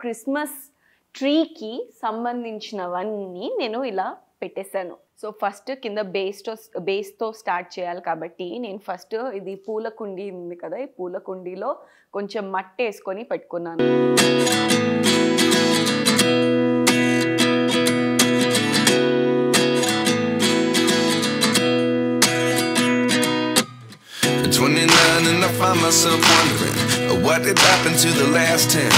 Christmas ట్రీకి సంబంధించినవన్నీ నేను ఇలా పెట్టేశాను. సో ఫస్ట్ కింద బేస్తో స్టార్ట్ చేయాలి కాబట్టి నేను ఫస్ట్ ఇది పూల కుండీ ఉంది కదా, ఈ పూల కుండీలో కొంచెం మట్టి వేసుకొని పెట్టుకున్నాను. And I find myself wondering what did happen to the last 10.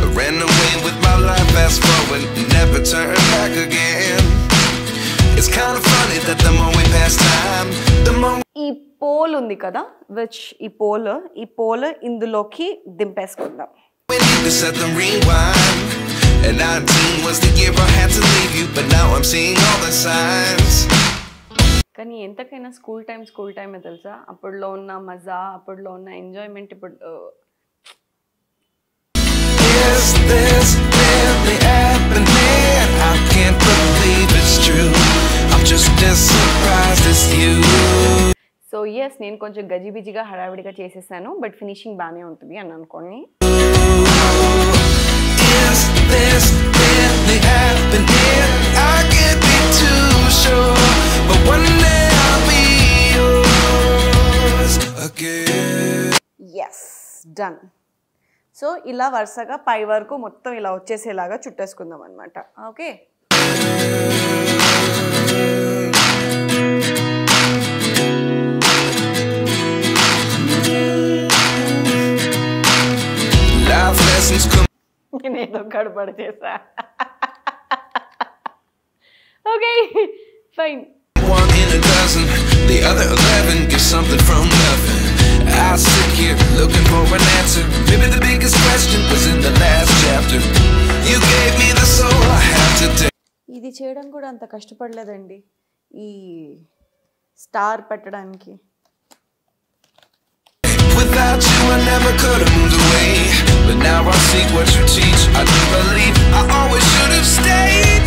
I ran away with my life, fast forward, never turn back again. It's kind of funny that the more we pass time, the more ఈ pole ఉంది కదా, ఈ pole ఇందులోకి దింపేసుకుందాం. we need to set the rewind. And 19 was the year I had to leave you, but now I'm seeing all the signs. కానీ ఎంతకైనా school టైమే తెలుసా, అప్పుడులో ఉన్న మజా, అప్పుడులో ఉన్న ఎంజాయ్మెంట్ ఇప్పుడు సో ఎస్ నేను కొంచెం గజిబిజిగా హడావిడిగా చేసేసాను, బట్ ఫినిషింగ్ బాగానే ఉంటుంది అని అనుకోండి. Yes done. సో ఇలా వరుసగా పై వరకు మొత్తం ఇలా వచ్చేసేలాగా చుట్టేసుకుందాం అనమాట. ఓకే, నేనేదో గడబడ చేసా. Okay fine. One in a dozen, the other 11 get something from nothing. I sit here looking for an answer. Maybe the biggest question was in the last chapter. You gave me the soul I have today. ఇది చేయడం కూడా అంత కష్టపడలేదండి, ఈ star పెట్టడానికి. Without you I never could have moved away, but now I see what you teach. I do believe I always should have stayed.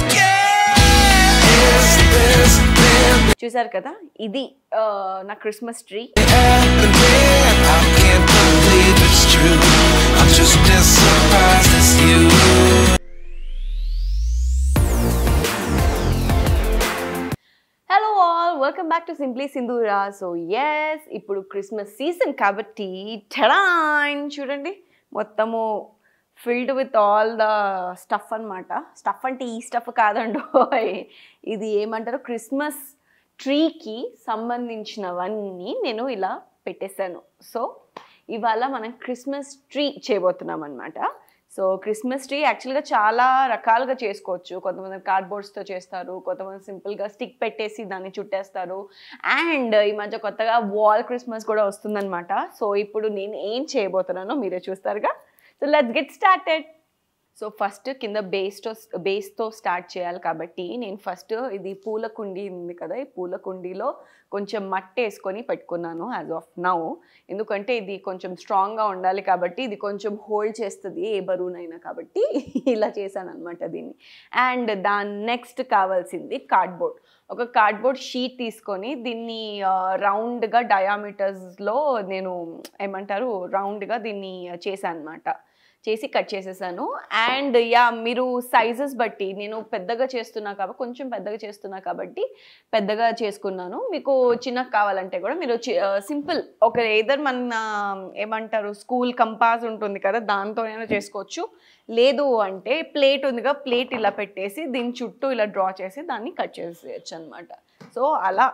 చూసారు కదా, ఇది నా Christmas tree. Hello all, welcome back to simply Sindhura. So yes, ఇప్పుడు Christmas season కాబట్టి టడాన్ చూడండి, మొత్తము filled with all the stuff అనమాట. స్టఫ్ అంటే ఈ స్టఫ్ కాదండి, ఇది ఏమంటారు, క్రిస్మస్ ట్రీకి సంబంధించినవన్నీ నేను ఇలా పెట్టేశాను. సో ఇవాళ మనం క్రిస్మస్ ట్రీ చేయబోతున్నాం అనమాట. సో క్రిస్మస్ ట్రీ యాక్చువల్గా చాలా రకాలుగా చేసుకోవచ్చు. కొంతమంది కార్డ్బోర్డ్స్తో చేస్తారు, కొంతమంది సింపుల్గా స్టిక్ పెట్టేసి దాన్ని చుట్టేస్తారు, అండ్ ఈ మధ్య కొత్తగా వాల్ క్రిస్మస్ కూడా వస్తుందన్నమాట. సో ఇప్పుడు నేను ఏం చేయబోతున్నానో మీరే చూస్తారుగా. So let's get started. So first కింద బేస్తో స్టార్ట్ చేయాలి కాబట్టి నేను ఫస్ట్ ఇది పూల కుండీ ఉంది కదా, ఈ పూల కుండీలో కొంచెం మట్టి వేసుకొని పెట్టుకున్నాను యాజ్ ఆఫ్ నౌ. ఎందుకంటే ఇది కొంచెం స్ట్రాంగ్గా ఉండాలి కాబట్టి, ఇది కొంచెం హోల్డ్ చేస్తుంది ఏ బరువునైనా కాబట్టి ఇలా చేశాను అనమాట దీన్ని. అండ్ దాని నెక్స్ట్ కావాల్సింది కార్డ్బోర్డ్. ఒక కార్డ్బోర్డ్ షీట్ తీసుకొని దీన్ని రౌండ్గా డయామీటర్స్లో నేను ఏమంటారు రౌండ్గా దీన్ని చేశాను అనమాట. చేసి కట్ చేసేసాను. అండ్ యా, మీరు సైజెస్ బట్టి, నేను పెద్దగా చేస్తున్నా కాబట్టి కొంచెం పెద్దగా చేస్తున్నా కాబట్టి పెద్దగా చేసుకున్నాను. మీకు చిన్నగా కావాలంటే కూడా మీరు సింపుల్ ఒక ఏదర్ మన ఏమంటారు స్కూల్ కంపాస్ ఉంటుంది కదా, దాంతోనైనా చేసుకోవచ్చు. లేదు అంటే ప్లేట్ ఉందిగా, ప్లేట్ ఇలా పెట్టేసి దీని చుట్టూ ఇలా డ్రా చేసి దాన్ని కట్ చేసేయచ్చు అనమాట. సో అలా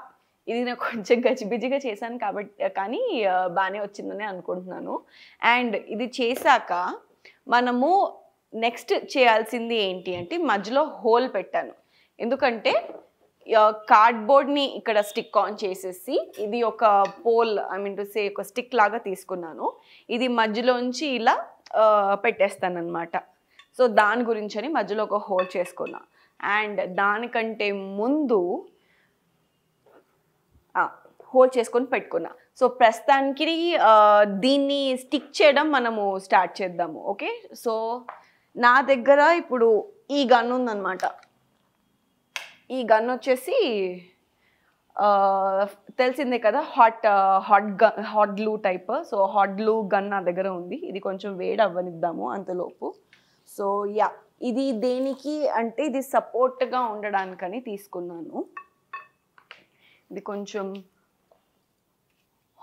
ఇది నేను కొంచెం గజిబిజిగా చేశాను కాబట్టి, కానీ బాగానే వచ్చిందని అనుకుంటున్నాను. అండ్ ఇది చేశాక మనము నెక్స్ట్ చేయాల్సింది ఏంటి అంటే మధ్యలో హోల్ పెట్టాను. ఎందుకంటే కార్డ్బోర్డ్ని ఇక్కడ స్టిక్ ఆన్ చేసేసి ఇది ఒక pole, I mean to say ఒక స్టిక్ లాగా తీసుకున్నాను. ఇది మధ్యలోంచి ఇలా పెట్టేస్తాను అనమాట. సో దాని గురించి అని మధ్యలో ఒక హోల్ చేసుకున్నా. అండ్ దానికంటే ముందు హోల్ చేసుకొని పెట్టుకున్నా. సో ప్రస్తుతానికి దీన్ని స్టిక్ చేయడం మనము స్టార్ట్ చేద్దాము. ఓకే, సో నా దగ్గర ఇప్పుడు ఈ గన్ ఉందన్నమాట. ఈ గన్ వచ్చేసి తెలిసిందే కదా, hot glue type. So hot glue gun నా దగ్గర ఉంది. ఇది కొంచెం వేడి అవ్వనిద్దాము అంతలోపు. సో యా, ఇది దేనికి అంటే ఇది సపోర్ట్గా ఉండడానికని తీసుకున్నాను. ఇది కొంచెం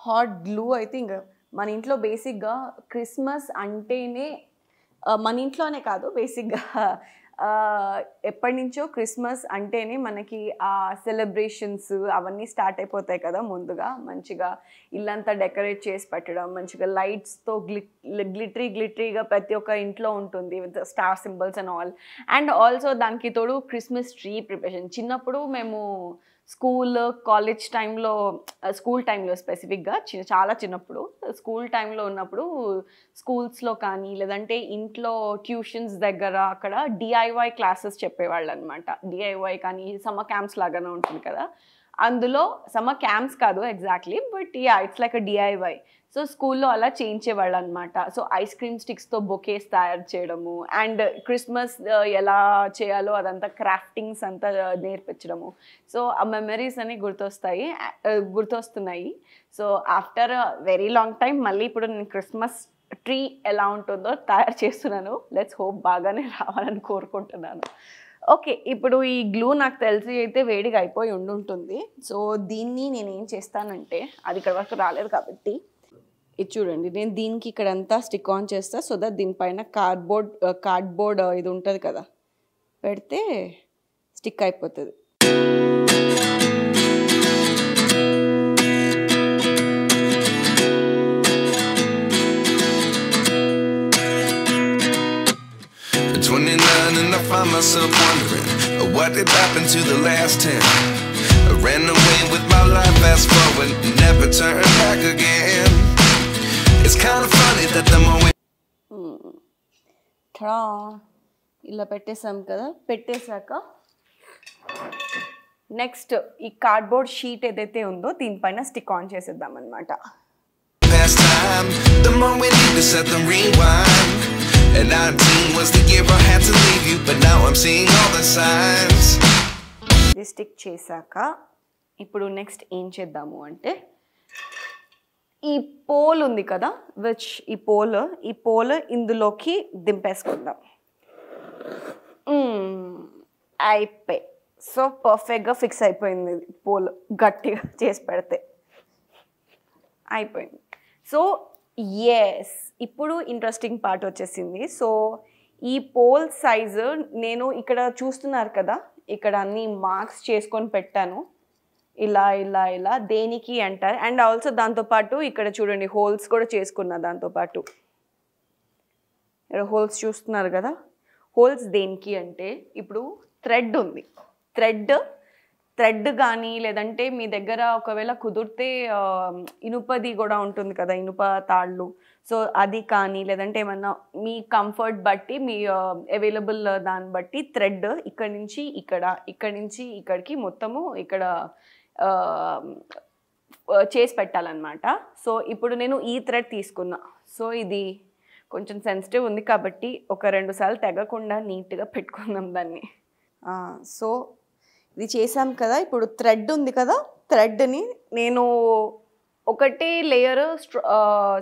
హాట్ గ్లూ అయితే ఇంకా మన ఇంట్లో బేసిక్గా క్రిస్మస్ అంటేనే మన ఇంట్లోనే కాదు బేసిక్గా ఎప్పటి నుంచో క్రిస్మస్ అంటేనే మనకి ఆ సెలబ్రేషన్స్ అవన్నీ స్టార్ట్ అయిపోతాయి కదా. ముందుగా మంచిగా ఇల్లంతా డెకరేట్ చేసి పెట్టడం, మంచిగా లైట్స్తో గ్లిటరీగా ప్రతి ఒక్క ఇంట్లో ఉంటుంది with star symbols and all. And also దానికి తోడు క్రిస్మస్ ట్రీ ప్రిపరేషన్. చిన్నప్పుడు మేము కాలేజ్ టైంలో, స్కూల్ టైంలో స్పెసిఫిక్గా చాలా చిన్నప్పుడు స్కూల్ టైంలో ఉన్నప్పుడు స్కూల్స్లో కానీ లేదంటే ఇంట్లో ట్యూషన్స్ దగ్గర అక్కడ డిఐవై క్లాసెస్ చెప్పేవాళ్ళు అనమాట. డిఐవై కానీ సమ్మర్ క్యాంప్స్ లాగానే ఉంటుంది కదా. అందులో సమ్మర్ క్యాంప్స్ కాదు exactly, but yeah it's like a DIY. So స్కూల్లో అలా చేయించేవాళ్ళు అనమాట. సో ఐస్ క్రీమ్ స్టిక్స్తో బొకేస్ తయారు చేయడము అండ్ క్రిస్మస్ ఎలా చేయాలో అదంతా క్రాఫ్టింగ్స్ అంతా నేర్పించడము. సో ఆ మెమరీస్ అన్నీ గుర్తొస్తున్నాయి. So after very long time మళ్ళీ ఇప్పుడు నేను క్రిస్మస్ ట్రీ ఎలా ఉంటుందో తయారు చేస్తున్నాను. లెట్స్ హోప్ బాగానే రావాలని కోరుకుంటున్నాను. ఓకే, ఇప్పుడు ఈ గ్లూ నాకు తెలిసి అయితే వేడిగా అయిపోయి ఉండుంటుంది. సో దీన్ని నేను ఏం చేస్తానంటే, అది ఇక్కడ వరకు రాలేదు కాబట్టి ఇది చూడండి, నేను దీనికి ఇక్కడంతా స్టిక్ ఆన్ చేస్తా. సో దట్ దీనిపైన కార్డ్బోర్డ్ ఇది ఉంటుంది కదా, పెడితే స్టిక్ అయిపోతుంది. And I find myself wondering what did happen to the last 10. I ran away with my life, fast forward, never turn back again. It's kind of funny that the moment ఇలా పెట్టేసాం కదా. పెట్టేశాక next ఈ cardboard sheet ఏదైతే ఉందో దీనిపైన stick on చేసేద్దాం అనమాట. past time, the more we need to set them rewind. And 19 was the year I had to leave you, but now I'm seeing all the signs. ఇది stick చేశాక ఇప్పుడు next ఏం చేద్దాము అంటే, ఈ పోల్ ఉంది కదా, ఈ పోల్ ఇందులోకి దింపేసుకుందాం. అయిపోయి సో పర్ఫెక్ట్గా ఫిక్స్ అయిపోయింది. పోల్ గట్టిగా చేసి పెడితే అయిపోయింది. సో ఎస్, ఇప్పుడు ఇంట్రెస్టింగ్ పార్ట్ వచ్చేసింది. సో ఈ పోల్ సైజు నేను ఇక్కడ చూస్తున్నారు కదా, ఇక్కడ అన్ని మార్క్స్ చేసుకొని పెట్టాను. ఇలా ఇలా ఇలా దేనికి అంటారు. అండ్ ఆల్సో దాంతోపాటు ఇక్కడ చూడండి హోల్స్ కూడా చేసుకున్నా. దాంతోపాటు ఇక్కడ హోల్స్ చూస్తున్నారు కదా. హోల్స్ దేనికి అంటే, ఇప్పుడు థ్రెడ్ ఉంది, థ్రెడ్ కానీ లేదంటే మీ దగ్గర ఒకవేళ కుదిరితే ఇనుపది కూడా ఉంటుంది కదా, ఇనుప తాళ్ళు. సో అది కానీ లేదంటే ఏమన్నా మీ కంఫర్ట్ బట్టి మీ అవైలబుల్ దాన్ని బట్టి థ్రెడ్ ఇక్కడి నుంచి ఇక్కడికి మొత్తము ఇక్కడ చేసి పెట్టాలన్నమాట. సో ఇప్పుడు నేను ఈ థ్రెడ్ తీసుకున్నా. సో ఇది కొంచెం సెన్సిటివ్ ఉంది కాబట్టి ఒక 2 సార్లు తెగకుండా నీట్గా పెట్టుకుందాం దాన్ని. సో ఇది చేసాం కదా. ఇప్పుడు థ్రెడ్ ఉంది కదా, థ్రెడ్ని నేను ఒకటి లేయర్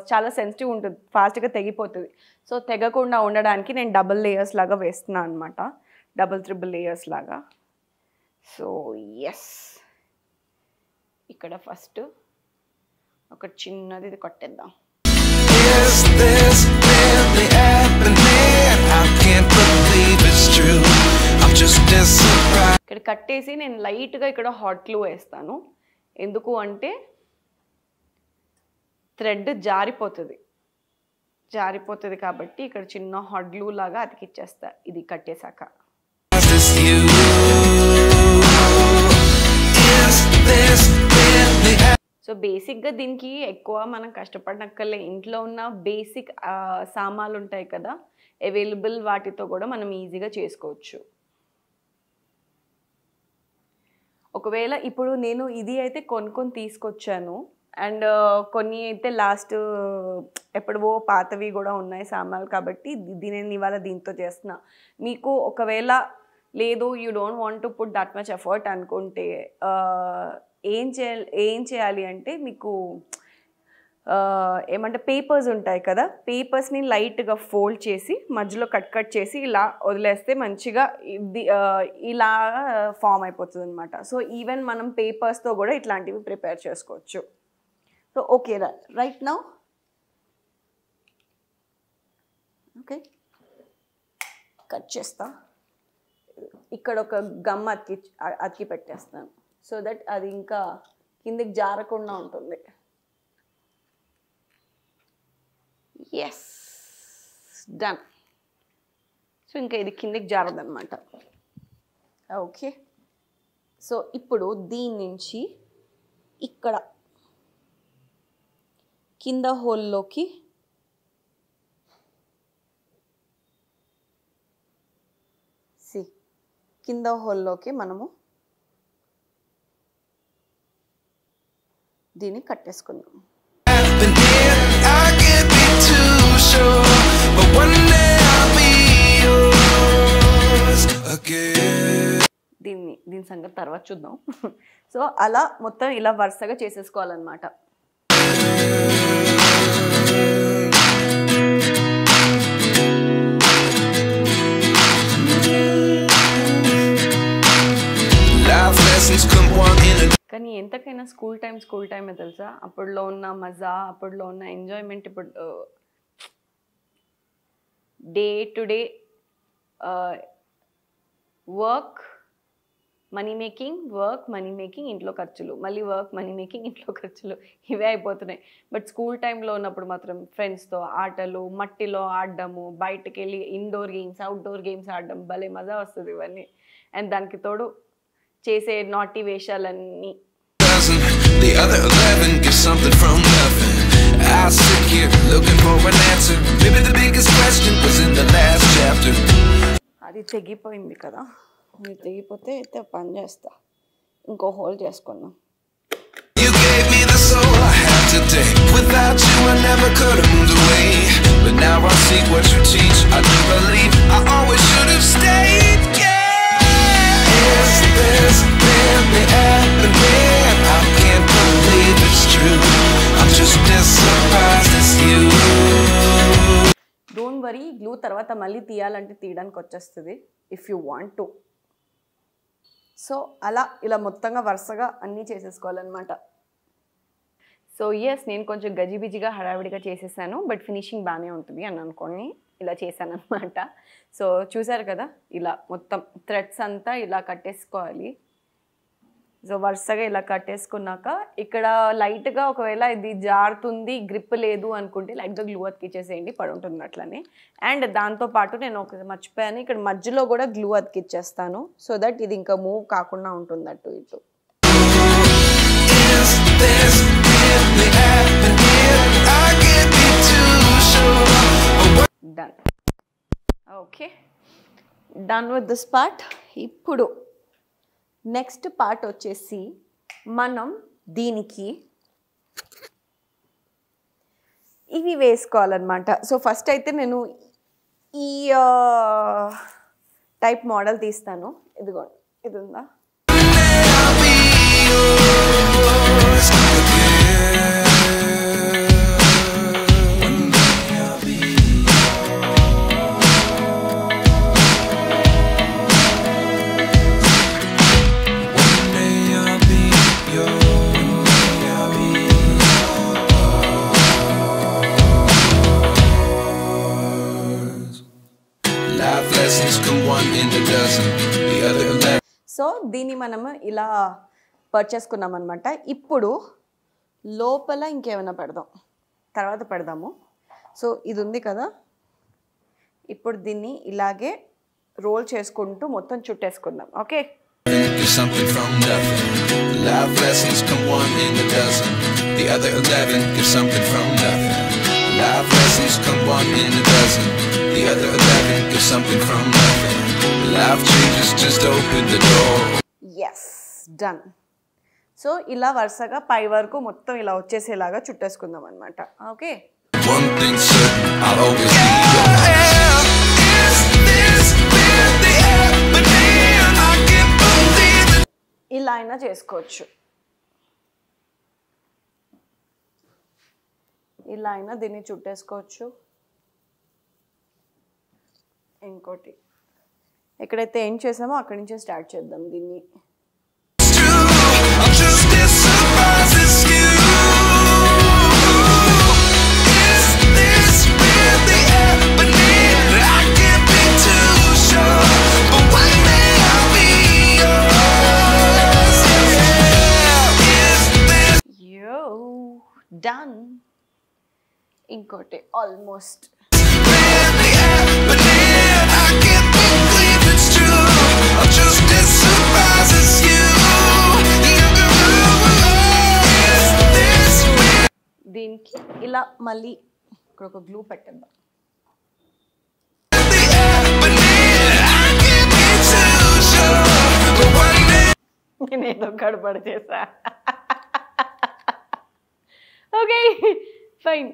చాలా సెన్సిటివ్ ఉంటుంది, ఫాస్ట్గా తెగిపోతుంది. సో తెగకుండా ఉండడానికి నేను డబుల్ లేయర్స్ లాగా వేస్తున్నాను అనమాట, ట్రిపుల్ లేయర్స్ లాగా. సో ఎస్, ఇక్కడ ఫస్ట్ ఒక చిన్నది ఇది కొట్టేద్దాం. ఇక్కడ కట్టేసి నేను లైట్గా ఇక్కడ హాట్ గ్లూ వేస్తాను. ఎందుకు అంటే థ్రెడ్ జారిపోతుంది కాబట్టి ఇక్కడ చిన్న హాట్ గ్లూ లాగా అతికిచ్చేస్తా ఇది కట్టేశాక. సో బేసిక్గా దీనికి ఎక్కువ మనం కష్టపడనక్కర్లే. ఇంట్లో ఉన్న బేసిక్ సామాన్లు ఉంటాయి కదా అవైలబుల్, వాటితో కూడా మనం ఈజీగా చేసుకోవచ్చు. ఒకవేళ ఇప్పుడు నేను ఇది అయితే కొనుక్కొని తీసుకొచ్చాను, అండ్ కొన్ని అయితే లాస్ట్ ఎప్పుడో పాతవి కూడా ఉన్నాయి సామాన్లు, కాబట్టి నేను ఇవాళ దీంతో చేస్తున్నా. మీకు ఒకవేళ లేదు you don't want to put that much effort అనుకుంటే ఏం చేయాలి అంటే, మీకు ఏమంటే పేపర్స్ ఉంటాయి కదా, పేపర్స్ని లైట్గా ఫోల్డ్ చేసి మధ్యలో కట్ చేసి ఇలా వదిలేస్తే మంచిగా ఇది ఇలా ఫామ్ అయిపోతుంది అనమాట. సో ఈవెన్ మనం పేపర్స్తో కూడా ఇట్లాంటివి ప్రిపేర్ చేసుకోవచ్చు. So okay right now okay cut చేస్తా. ఇక్కడ ఒక గమ్ అతికి పెట్టేస్తాను సో దట్ అది ఇంకా కిందికి జారకుండా ఉంటుంది. Yes done. సో ఇంకా ఇది కిందికి జారదన్నమాట. ఓకే సో ఇప్పుడు దీని నుంచి ఇక్కడ కింద హోల్లోకి కింద హోల్లోకి మనము దీన్ని కట్టేసుకుందాం. దీని సంగతి తర్వాత చూద్దాం. సో అలా మొత్తం ఇలా వరుసగా చేసేసుకోవాలన్నమాట. కానీ ఎంతకైనా స్కూల్ టైమే తెలుసా. అప్పుడులో ఉన్న మజా, అప్పుడులో ఉన్న ఎంజాయ్మెంట్ ఇప్పుడు day to day work money making ఇంట్లో ఖర్చులు, మళ్ళీ వర్క్ మనీ మేకింగ్ ఇంట్లో ఖర్చులు, ఇవే అయిపోతున్నాయి. బట్ స్కూల్ టైంలో ఉన్నప్పుడు మాత్రం ఫ్రెండ్స్తో ఆటలు, మట్టిలో ఆడడము, బయటకు వెళ్ళి ఇండోర్ గేమ్స్ అవుట్డోర్ గేమ్స్ ఆడడం భలే మజా వస్తుంది ఇవన్నీ. అండ్ దానికి తోడు చేసే నాటి వేషాలన్నీ. The other 11 give something from nothing. I sit here looking for an answer. Maybe the biggest question was in the last chapter. అది తెగిపోయింది కదా, అది తెగిపోతే అయితే పని చేస్తా, ఇంకో హోల్ చేసుకున్నాం. You gave me the soul I have today. Without you I never could have moved away. But now I see what you teach. I do believe I always should have stayed. Is this really happening? I can't believe it's true. I'm just as surprised as you. Don't worry, glue తర్వాత మళ్ళీ తీయాలంటే తీయడానికి వచ్చేస్తుంది if you want to. So అలా ఇలా మొత్తంగా వరుసగా అన్నీ చేసేసుకోవాలన్నమాట. సో ఎస్ నేను కొంచెం గజిబిజిగా హడావిడిగా చేసేసాను, బట్ ఫినిషింగ్ బాగానే ఉంటుంది అని అనుకోని ఇలా చేశాను అనమాట. సో చూసారు కదా, ఇలా మొత్తం థ్రెడ్స్ అంతా ఇలా కట్టేసుకోవాలి. సో వరుసగా ఇలా కట్టేసుకున్నాక ఇక్కడ లైట్గా ఒకవేళ ఇది జారుతుంది, గ్రిప్ లేదు అనుకుంటే లైట్గా గ్లూ అతికిచ్చేసేయండి, పడి ఉంటుంది అట్లనే. అండ్ దాంతోపాటు నేను ఒక మర్చిపోయాను, ఇక్కడ మధ్యలో కూడా గ్లూ అతికిచ్చేస్తాను సో దట్ ఇది ఇంకా మూవ్ కాకుండా ఉంటుంది అటు ఇటు. Done. Okay done with this part. ఇప్పుడు నెక్స్ట్ పార్ట్ వచ్చేసి మనం దీనికి ఇవి వేసుకోవాలన్నమాట. సో ఫస్ట్ అయితే నేను ఈ టైప్ మోడల్ తీస్తాను. ఇదిగోండి, ఇది ఉందా, సో దీన్ని మనము ఇలా పర్చేసుకున్నాం అనమాట. ఇప్పుడు లోపల ఇంకేమైనా పెడదాం, తర్వాత పెడదాము. సో ఇది ఉంది కదా, ఇప్పుడు దీన్ని ఇలాగే రోల్ చేసుకుంటూ మొత్తం చుట్టేసుకుందాం. Okay something from nothing. Life lessons come one in a dozen. The other 11 give something from nothing. Life lessons come one in a dozen. The other 11 give something from nothing. Life changes just open the door. Yes, done. So ఇలా వరుసగా పై వరకు మొత్తం ఇలా వచ్చేసేలాగా చుట్టేసుకుందాం అన్నమాట. Okay one thing certain, I'll always be yours. ఇలా అయినా చేసుకోవచ్చు. ఇలా అయినా దీన్ని చుట్టేసుకోవచ్చు. ఇంకోటి ఎక్కడైతే ఎండ్ చేసామో అక్కడి నుంచే స్టార్ట్ చేద్దాం దీన్ని. Done. ఇంకోటి ఆల్మోస్ట్. దీనికి ఇలా మళ్ళీ ఇక్కడ ఒక గ్లూ పెట్టేద్దాం. నేను ఏదో గడబడి చేసా. Okay fine.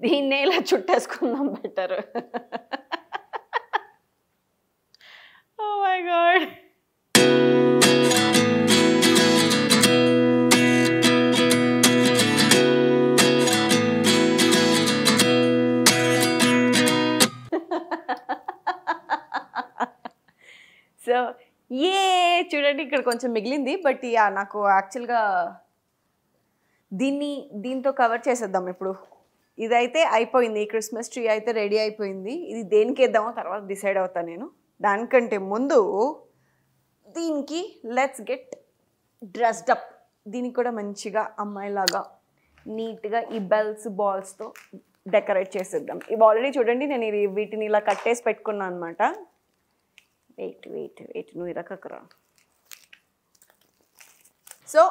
దీన్నే ఇలా చుట్టేసుకుందాం better. Oh my god. So చూడండి ఇక్కడ కొంచెం మిగిలింది. బట్ నాకు యాక్చువల్గా దీంతో కవర్ చేసేద్దాం ఇప్పుడు. ఇదైతే అయిపోయింది, క్రిస్మస్ ట్రీ అయితే రెడీ అయిపోయింది. ఇది దేనికి వేద్దామో తర్వాత డిసైడ్ అవుతాను నేను. దానికంటే ముందు దీనికి లెట్స్ గెట్ డ్రెస్డ్ అప్. దీనికి కూడా మంచిగా అమ్మాయిలాగా నీట్గా ఈ బెల్స్ బాల్స్తో డెకరేట్ చేసేద్దాం. ఇవి ఆల్రెడీ చూడండి నేను వీటిని ఇలా కట్టేసి పెట్టుకున్నాను అనమాట. వెయిట్ నువ్వు ఇరకరా. సో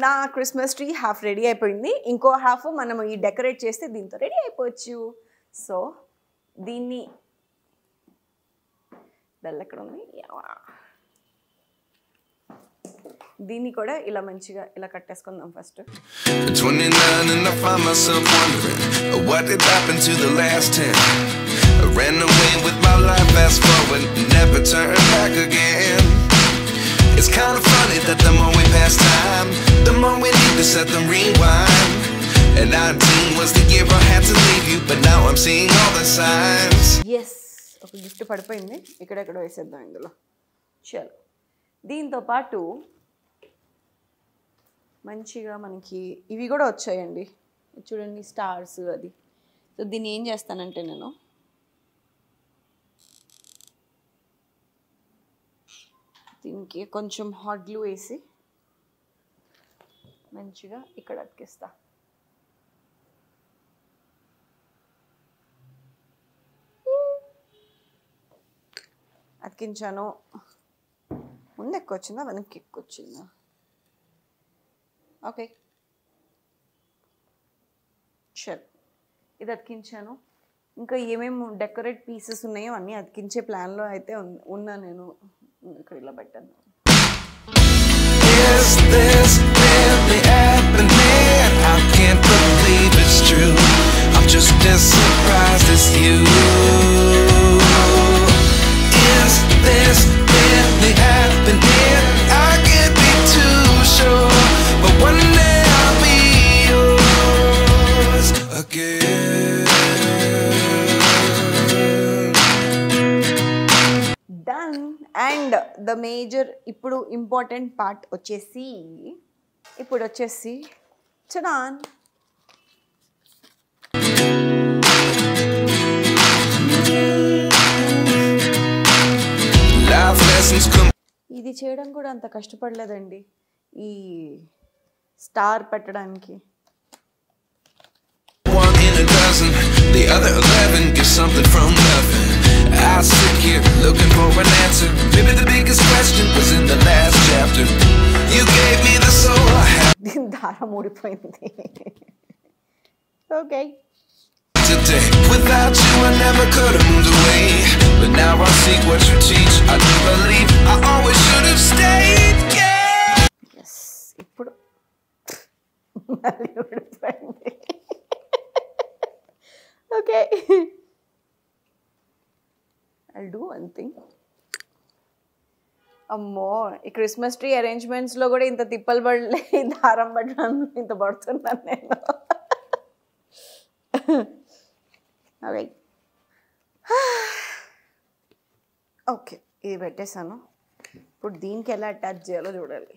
నా క్రిస్మస్ ట్రీ హాఫ్ రెడీ అయిపోయింది. ఇంకో హాఫ్ మనం ఈ డెకరేట్ చేస్తే దీంతో రెడీ అయిపోవచ్చు. సో దీన్ని బెల్ ఎక్కడ ఉంది, దీన్ని కూడా ఇలా మంచిగా ఇలా కట్టేసుకుందాం first. 29 and I find myself wondering what did happen to the last 10. I ran away with my life, fast forward, never turn back again. It's kind of funny that the more we pass time, the more we need to set them rewind. And 19 was the year I had to leave you, but now I'm seeing all the signs. Yes, ఒక gift పడిపోయింది, ఇక్కడెక్కడ వేసేద్దాం ఇందులో. చలో దీంతో పాటు మంచిగా మనకి ఇవి కూడా వచ్చాయండి చూడండి, స్టార్స్ అది. సో దీన్ని ఏం చేస్తానంటే నేను దీనికి కొంచెం హాట్ గ్లూ వేసి మంచిగా ఇక్కడ అతికిస్తా. అతికించాను. ముందు ఎక్కువ వచ్చిందా వెనక్కి ఎక్కువ వచ్చిందా? ఓకే చల్, ఇది అతికించాను. ఇంకా ఏమేమి డెకరేట్ పీసెస్ ఉన్నాయో అన్నీ అతికించే ప్లాన్లో అయితే ఉన్నా నేను. ఇక్కడ ఇలా పెట్టాను. Is this really happening? I can't believe it's true. I'm just as surprised as you. Is this really happening? I can't be too sure, but one day I'll be yours again. Done. And the major ఇప్పుడు important part వచ్చేసి చడాన్ ఇది చేయడం కూడా అంత కష్టపడలేదండి ఈ star పెట్టడానికి. One in a dozen, the other 11 get something from nothing. I sit here looking for an answer. Maybe the biggest question was in the last chapter. You gave me the soul I have దీని దారం ఊడిపోయింది. Okay today. Without you I never could have moved away, but now I see what you teach. I do believe I always should have stayed. Yeah. Yes, ఇప్పుడు మళ్ళీ ఊడిపోయింది. Okay I'll do one thing. అమ్మో ఈ Christmas tree అరేంజ్మెంట్స్లో కూడా ఇంత తిప్పలు పడలే, దారం పడ్డాను ఇంత పడుతున్నాను నేను. ఓకే ఓకే ఇది పెట్టేశాను. ఇప్పుడు దీనికి ఎలా అటాచ్ చేయాలో చూడాలి.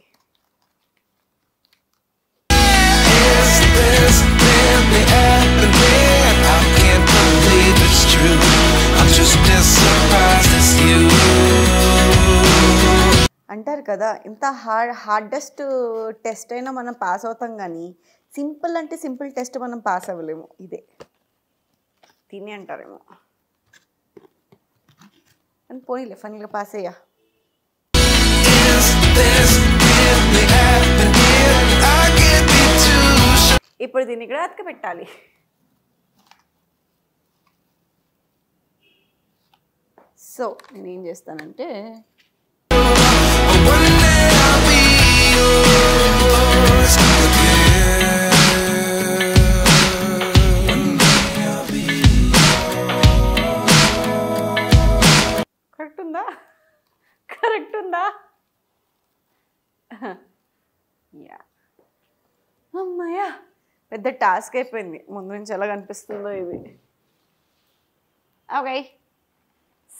అంటారు కదా ఇంత హార్డెస్ట్ టెస్ట్ అయినా మనం పాస్ అవుతాం, కానీ సింపుల్ అంటే సింపుల్ టెస్ట్ మనం పాస్ అవ్వలేము. ఇదే తిని అంటారేమో అని పోనీలే ఫైనల్గా పాస్ అయ్యా. ఇప్పుడు దీన్ని ఇక్కడ అతక పెట్టాలి. సో నేను ఏం చేస్తానంటే కరెక్ట్ ఉందా యా అమ్మయ్యా పెద్ద టాస్క్ అయిపోయింది. ముందు నుంచి ఎలా కనిపిస్తుందో ఇది. ఓకే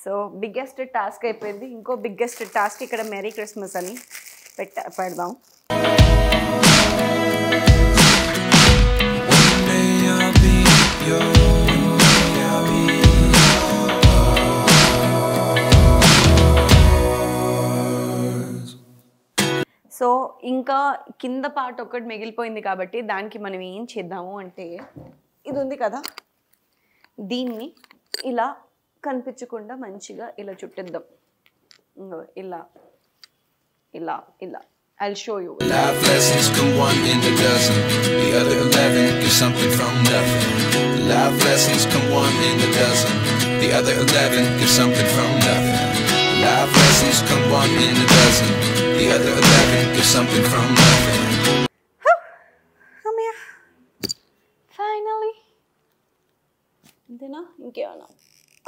సో బిగ్గెస్ట్ టాస్క్ అయిపోయింది. ఇంకో బిగ్గెస్ట్ టాస్క్ ఇక్కడ మెరీ క్రిస్మస్ అని పెడదాం. సో ఇంకా కింద పార్ట్ ఒకటి మిగిలిపోయింది కాబట్టి దానికి మనం ఏం చేద్దాము అంటే ఇది ఉంది కదా, దీన్ని ఇలా కనిపించకుండా మంచిగా ఇలా చుట్టిద్దాం. ఇలా ఇలా ఇలా I'll show you. Life lessons come one in a dozen. The other 11 get something from nothing. Life lessons come one in a dozen. The other 11 get something from nothing. Life lessons come one in a dozen. The other 11 get something from nothing. Come here. Finally. ఇంతేనా ఇంకేమన్నా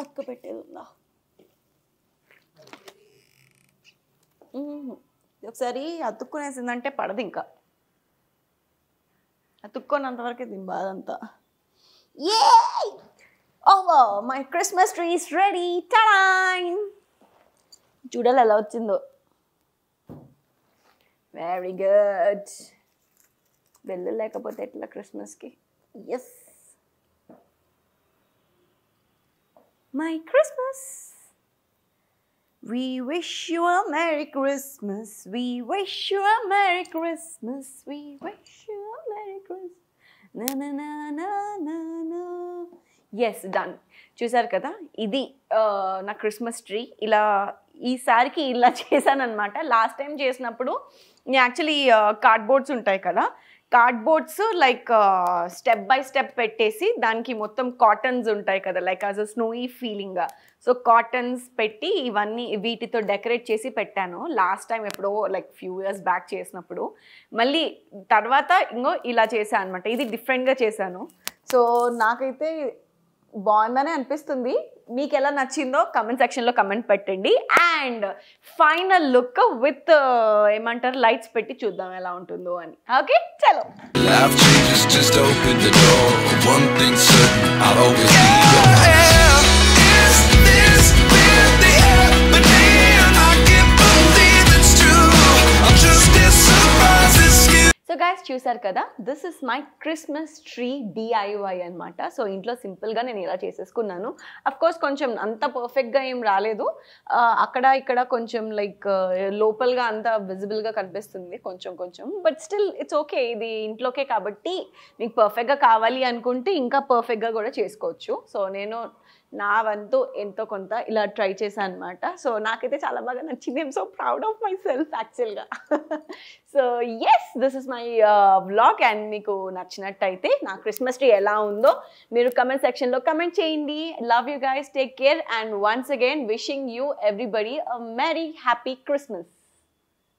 అక్క పెట్టేది ఉందా? ఒకసారి అతుక్కునేసిందంటే పడదు, ఇంకా అతుక్కోనంతవరకే దీని బాధ అంతా. My Christmas tree is ready. చూడాలి ఎలా వచ్చిందో. Very good. బెల్లు లేకపోతే ఎట్లా క్రిస్మస్కి? Yes my Christmas. We wish you a Merry Christmas. We wish you a Merry Christmas. We wish you a Merry Christmas. Na na na na na na. Yes, done. చూసారు కదా, ఇది నా Christmas tree. ఇలా ఈసారికి ఇలా చేశాను అనమాట. Last time చేసినప్పుడు నేను యాక్చువల్లీ కార్డ్బోర్డ్స్ ఉంటాయి కదా, cardboards like step by step పెట్టేసి దానికి మొత్తం కాటన్స్ ఉంటాయి కదా, లైక్ యాజ్ అ స్నోయి ఫీలింగ్గా. సో కాటన్స్ పెట్టి ఇవన్నీ వీటితో డెకరేట్ చేసి పెట్టాను లాస్ట్ టైం ఎప్పుడో, లైక్ ఫ్యూ ఇయర్స్ బ్యాక్ చేసినప్పుడు. మళ్ళీ తర్వాత ఇంకో ఇలా చేశాను అనమాట. ఇది డిఫరెంట్గా చేశాను. సో నాకైతే బాగుందనే అనిపిస్తుంది. మీకు ఎలా నచ్చిందో కమెంట్ సెక్షన్లో కమెంట్ పెట్టండి. అండ్ ఫైనల్ లుక్ విత్ ఏమంటారు లైట్స్ పెట్టి చూద్దాం ఎలా ఉంటుందో అని. ఓకే చలో. Life changes, just open the door. One thing certain, I'll always be yours. Is this really happening? I can't believe it's true. I'm just as surprised as you. So guys చూసారు కదా, this is my Christmas tree DIY అనమాట. So ఇంట్లో సింపుల్గా నేను ఇలా చేసేసుకున్నాను. Of course కొంచెం అంత పర్ఫెక్ట్గా ఏం రాలేదు, అక్కడ ఇక్కడ కొంచెం లైక్ లోపలగా అంత విజిబుల్గా కనిపిస్తుంది కొంచెం కొంచెం, బట్ స్టిల్ ఇట్స్ ఓకే. ఇది ఇంట్లోకే కాబట్టి మీకు పర్ఫెక్ట్గా కావాలి అనుకుంటే ఇంకా పర్ఫెక్ట్గా కూడా చేసుకోవచ్చు. సో నేను నా వంతు ఎంతో కొంత ఇలా ట్రై చేశాను అనమాట. సో నాకైతే చాలా బాగా నచ్చింది. I'm so proud of myself యాక్చువల్గా. So yes, this is my vlog. And మీకు నచ్చినట్టయితే నా క్రిస్మస్ ట్రీ ఎలా ఉందో మీరు కమెంట్ సెక్షన్లో కమెంట్ చేయండి. Love you guys, take care, and once again wishing you everybody a merry happy Christmas.